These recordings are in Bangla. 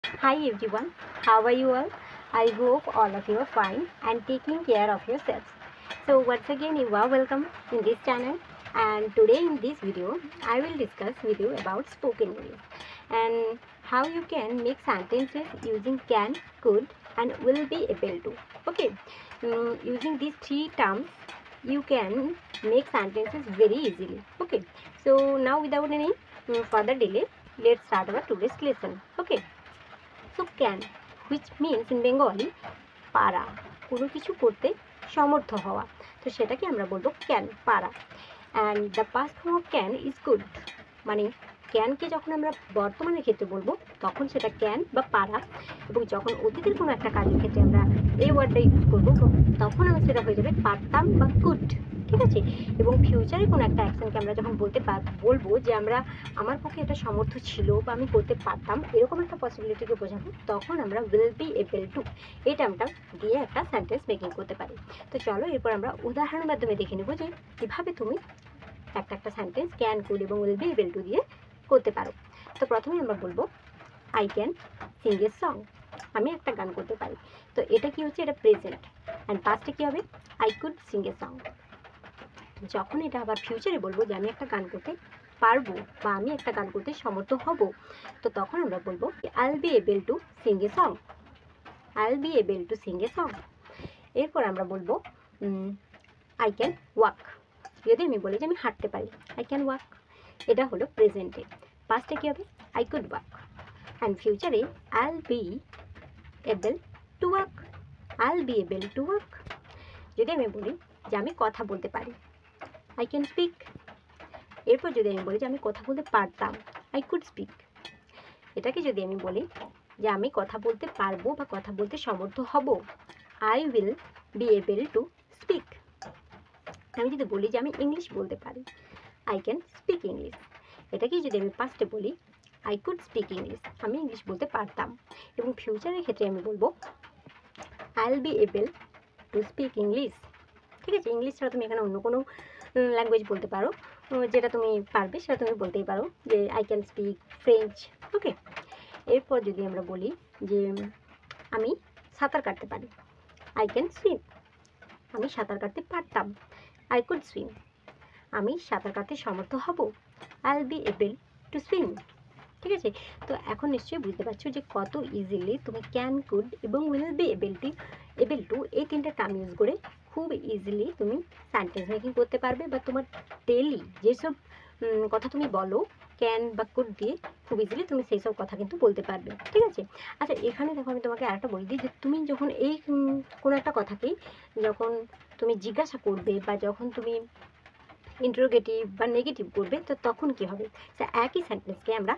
Hi everyone, how are you all? I hope all of you are fine and taking care of yourselves. So once again you are welcome in this channel, and today in this video I will discuss with you about spoken English and how you can make sentences using can, could and will be able to. Okay, using these three terms you can make sentences very easily. Okay, so now without any further delay, let's start our today's lesson. Okay. So can, which means in Bengali পারা, কোনো কিছু করতে সমর্থ হওয়া, তো সেটাকে আমরা বলবো ক্যান, পারা। And the past form of can is good, মানে ক্যানকে যখন আমরা বর্তমানের ক্ষেত্রে বলবো তখন সেটা ক্যান বা পারা, এবং যখন অতীতের কোনো একটা কাজের ক্ষেত্রে আমরা এই ওয়ার্ডটা ইউজ করবো তখন আমরা সেটা হয়ে যাবে পারতাম বা কুড। ঠিক আছে, এবং ফিউচারে কোনো একটা অ্যাকশনকে আমরা যখন বলবো যে আমার পক্ষে এটা সমর্থ ছিল বা আমি করতে পারতাম, এরকম একটা পসিবিলিটিকে বোঝাবো, তখন আমরা উইল বি এবেল টু এই টার্মটা দিয়ে একটা সেন্টেন্স মেকিং করতে পারি। তো চলো এরপর আমরা উদাহরণের মাধ্যমে দেখে নেবো যে কীভাবে তুমি একটা সেন্টেন্স ক্যান, কুড এবং উইল বি এবেল টু দিয়ে করতে পারো। তো প্রথমে আমরা বলবো I can sing a song, আমি একটা গান করতে পারি। তো এটা কি হচ্ছে, এটা প্রেজেন্ট, অ্যান্ড পাস্টে কী হবে, I could Singh a song. যখন এটা আবার ফিউচারে বলবো যে আমি একটা গান করতে পারবো বা আমি একটা গান করতে সমর্থ হব, তো তখন আমরা বলবো I will be able to sing a song, I will be able to sing a song. এরপর আমরা বলবো আই ক্যান ওয়াক, যদি আমি বলি যে আমি হাঁটতে পারি, আই ক্যান ওয়াক, এটা হলো প্রেজেন্টে। পাস্টে কী হবে, আই কুড ওয়াক, অ্যান্ড ফিউচারে I will be able to walk, I will be able to walk. যদি আমি বলি যে আমি কথা বলতে পারি, আই ক্যান স্পিক। এরপর যদি আমি বলি যে আমি কথা বলতে পারতাম, আই কুড স্পিক। এটাকে যদি আমি বলি যে আমি কথা বলতে পারবো বা কথা বলতে সমর্থ হব, I will be able to speak. আমি যদি বলি যে আমি ইংলিশ বলতে পারি, আই ক্যান স্পিক ইংলিশ। এটাকেই যদি আমি পাস্টে বলি, আই কুড স্পিক ইংলিশ, আমি ইংলিশ বলতে পারতাম। এবং ফিউচারের ক্ষেত্রে আমি বলবো I will be able to speak English. ঠিক আছে, ইংলিশ ছাড়া তুমি এখানে অন্য কোনো ল্যাঙ্গুয়েজ বলতে পারো, যেটা তুমি পারবে সেটা তুমি বলতেই পারো, যে আই ক্যান স্পিক ফ্রেঞ্চ। ওকে, এরপর যদি আমরা বলি যে আমি সাঁতার কাটতে পারি, আই ক্যান সুইম, আমি সাঁতার কাটতে পারতাম, আই কুড সুইম। আমি সাঁতার কাটতে সমর্থ হব, I will be able to swim. ঠিক আছে, তো এখন নিশ্চয়ই বুঝতে পারছো যে কত ইজিলি তুমি ক্যান, কুড এবং উইল বি এবেল টু এই তিনটে টার্ম ইউজ করে খুব ইজিলি তুমি সেন্টেন্স মেকিং করতে পারবে, বা তোমার ডেলি যেসব কথা তুমি বলো ক্যান বা কুড দিয়ে খুব ইজিলি তুমি সেই সব কথা কিন্তু বলতে পারবে। ঠিক আছে, আচ্ছা এখানে দেখো আমি তোমাকে আরেকটা বলে দিই যে তুমি যখন এই কোনো একটা কথাকেই যখন তুমি জিজ্ঞাসা করবে বা যখন তুমি ইন্টারোগেটিভ বা নেগেটিভ করবে, তো তখন কী হবে, একই সেন্টেন্সকে আমরা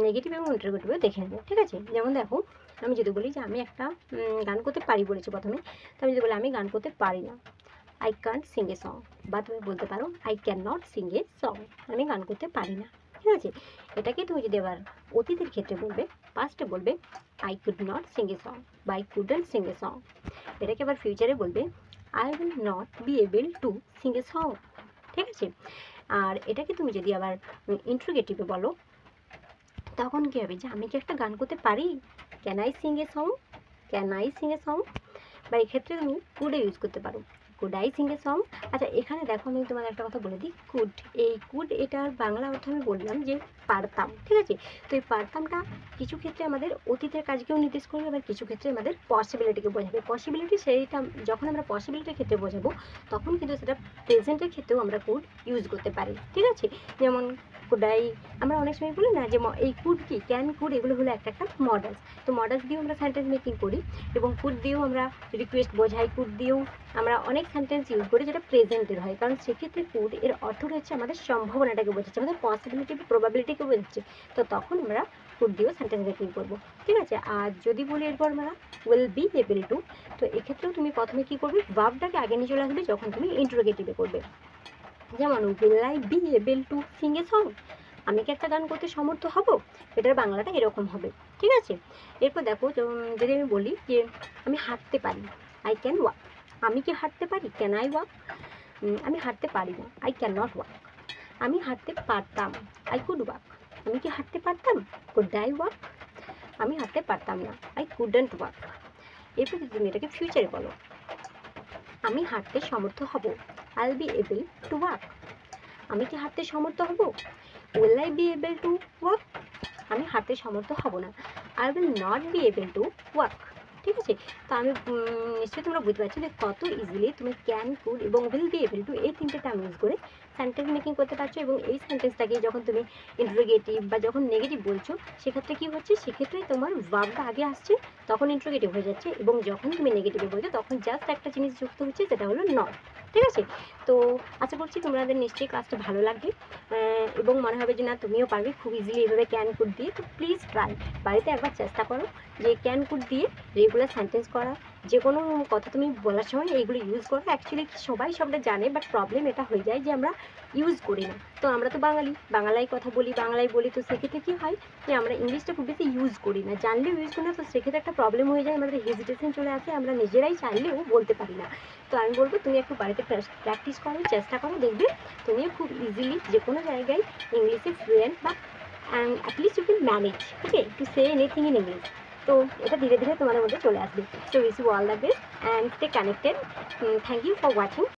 নেগেটিভ এবং ইন্টারোগেটিভও দেখে নেব। ঠিক আছে, যেমন দেখো আমি যদি বলি যে আমি একটা গান করতে পারি বলেছি প্রথমে, তো আমি যদি বলি আমি গান করতে পারি না, I can't Singh a song, বা তুমি বলতে পারো I can not sing a song, আমি গান করতে পারি না। ঠিক আছে, এটাকে তুমি যদি এবার অতীতের ক্ষেত্রে বলবে, পাস্টে বলবে I could not sing a song বা I couldn't sing a song. এটাকে আবার ফিউচারে বলবে I will not be able to sing a song. ঠিক আছে, আর এটাকে তুমি যদি আবার ইন্ট্রোগেটিভে বলো, তখন কী হবে, যে আমি কি একটা গান করতে পারি, can I sing a song, can I sing a song. বা এক্ষেত্রে তুমি কুডে ইউজ করতে পারো, could I sing a song. আচ্ছা এখানে দেখো আমি তোমাকে একটা কথা বলে দিই, কুড, এই কুড এটার বাংলা অর্থ আমি বললাম যে পারতাম। ঠিক আছে, তো এই পারতামটা কিছু ক্ষেত্রে আমাদের অতীতের কাজকেও নির্দেশ করবে, আবার কিছু ক্ষেত্রে আমাদের পসিবিলিটিকে বোঝাবে। পসিবিলিটি সেইটা যখন আমরা পসিবিলিটির ক্ষেত্রে বোঝাবো তখন কিন্তু সেটা প্রেজেন্টের ক্ষেত্রেও আমরা কুড ইউজ করতে পারি। ঠিক আছে, যেমন কুডাই, আমরা অনেক সময় বলি না যে এই কুড কি, ক্যান, কুড, এগুলো হলো একটা মডেলস। তো মডেলস দিয়েও আমরা সেন্টেন্স মেকিং করি, এবং কুড দিয়েও আমরা রিকোয়েস্ট বোঝাই, কুড দিয়েও আমরা অনেক সেন্টেন্স ইউজ করি যেটা প্রেজেন্টের হয়, কারণ সেক্ষেত্রে কুড এর অর্থটা হচ্ছে আমাদের সম্ভাবনাটাকে বোঝাচ্ছে, আমাদের পসিবিলিটি প্রবাবিলিটিকে বোঝাচ্ছে। তো তখন আমরা কুড দিয়েও সেন্টেন্স মেকিং করবো। ঠিক আছে, আর যদি বলি এরপর আমরা উইল বি এবেল টু, তো এক্ষেত্রেও তুমি প্রথমে কী করবে, ভার্বটাকে আগে নিয়ে চলে আসবে যখন তুমি ইন্টারোগেটিভে করবে। যেমন will I be able to sing a song, আমি কি একটা গান করতে সমর্থ হব, এটার বাংলাটা এরকম হবে। ঠিক আছে, এরপর দেখো যদি আমি বলি যে আমি হাঁটতে পারি, আই ক্যান ওয়াক, আমি কি হাঁটতে পারি, ক্যান আই ওয়াক। আমি হাঁটতে পারি না, আই ক্যান নট ওয়াক। আমি হাঁটতে পারতাম, আই কুড ওয়াক। আমি কি হাঁটতে পারতাম, কুড আই ওয়াক। আমি হাঁটতে পারতাম না, আই কুডন্ট ওয়াক। এরপর যদি তুমি এটাকে ফিউচারে বলো, আমি হাঁটতে সমর্থ হব, I will be able to walk. আমি কি হাঁটতে সমর্থ হব, will I be able to walk. আমি হাঁটতে সমর্থ হব না, I will not be able to walk. ঠিক আছে, তো আমি নিশ্চয়ই তোমরা বুঝতে পারছো যে কত ইজিলি তুমি ক্যান, কুড এবং উইল বি এবল টু এই তিনটে টার্ম ইউজ করে সেন্টেন্স মেকিং করতে পারছো। এবং এই সেন্টেন্সটাকে যখন তুমি ইন্টারোগেটিভ বা যখন নেগেটিভ বলছো, সেক্ষেত্রে কী হচ্ছে, সেক্ষেত্রে তোমার ভার্বটা আগে আসছে, তখন ইন্টারোগেটিভ হয়ে যাচ্ছে, এবং যখন তুমি নেগেটিভে বলছো তখন জাস্ট একটা জিনিস যুক্ত হচ্ছে, সেটা হলো নট। ঠিক আছে, তো আশা করছি তোমাদের নিশ্চয়ই ক্লাসটা ভালো লাগবে এবং মনে হবে যে না তুমিও পারবে খুব ইজিলি এভাবে ক্যান কুড দিয়ে। তো প্লিজ ট্রাই, বাড়িতে একবার চেষ্টা করো যে ক্যান কুড দিয়ে রেগুলার সেন্টেন্স করা, যে কোনো কথা তুমি বলার সময় এইগুলো ইউজ করো। অ্যাকচুয়ালি সবাই সবটা জানে, বাট প্রবলেম এটা হয়ে যায় যে আমরা ইউজ করি না। তো আমরা তো বাঙালি, বাংলায় কথা বলি, বাংলায় বলি, তো সেক্ষেত্রে কী হয় যে আমরা ইংলিশটা খুব বেশি ইউজ করি না, জানলেও ইউজ করি না। তো সেক্ষেত্রে একটা প্রবলেম হয়ে যায়, আমাদের হেজিটেশন চলে আসে, আমরা নিজেরাই চাইলেও বলতে পারি না। তো আমি বলবো তুমি একটু বাড়িতে প্র্যাকটিস করো, চেষ্টা করো, দেখবে তুমিও খুব ইজিলি যে কোনো জায়গায় ইংলিশে ফ্লুয়েন্ট বা at least you can manage okay to say anything in English. তো এটা ধীরে ধীরে তোমাদের মধ্যে চলে আসবে। So wish you all the best and stay connected. Thank you for watching.